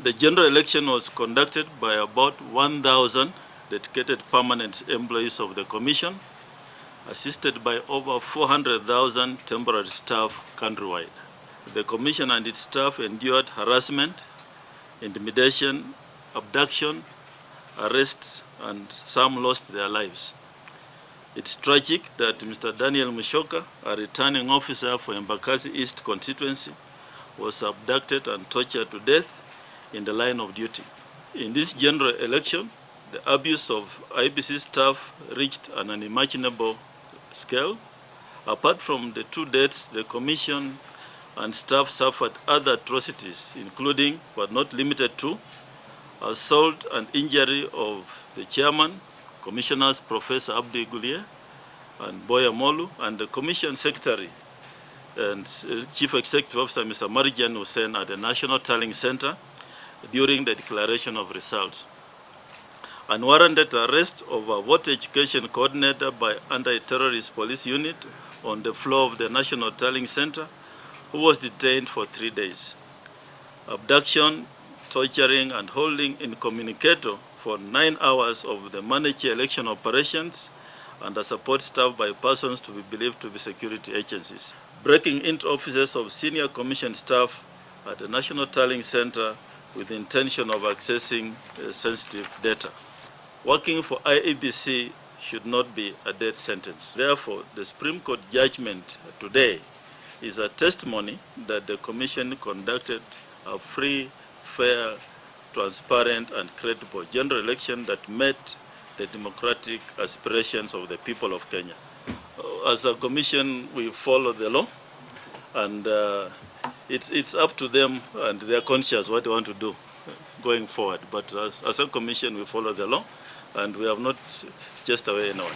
The general election was conducted by about 1,000 dedicated permanent employees of the Commission, assisted by over 400,000 temporary staff countrywide. The Commission and its staff endured harassment, intimidation, abduction, arrests, and some lost their lives. It's tragic that Mr. Daniel Mushoka, a returning officer for Embakasi East constituency, was abducted and tortured to death in the line of duty. In this general election, the abuse of IEBC staff reached an unimaginable scale. Apart from the 2 deaths, the Commission and staff suffered other atrocities, including, but not limited to, assault and injury of the chairman, Commissioners Professor Abdi Gulier and Boya Molu, and the Commission Secretary and Chief Executive Officer Mr. Marjan Hussein at the National Tallying Center during the declaration of results. Unwarranted arrest of a voter education coordinator by anti-terrorist police unit on the floor of the National Tallying Center, who was detained for 3 days. Abduction, torturing, and holding incommunicado for 9 hours of the managed election operations and the support staff by persons to be believed to be security agencies. Breaking into offices of senior commission staff at the National Tallying Center with the intention of accessing sensitive data. Working for IEBC should not be a death sentence. Therefore, the Supreme Court judgment today is a testimony that the Commission conducted a free, fair, transparent, and credible general election that met the democratic aspirations of the people of Kenya. As a Commission, we follow the law, and it's up to them and their conscience what they want to do going forward. But as a Commission, we follow the law, and we have not chased away anyone.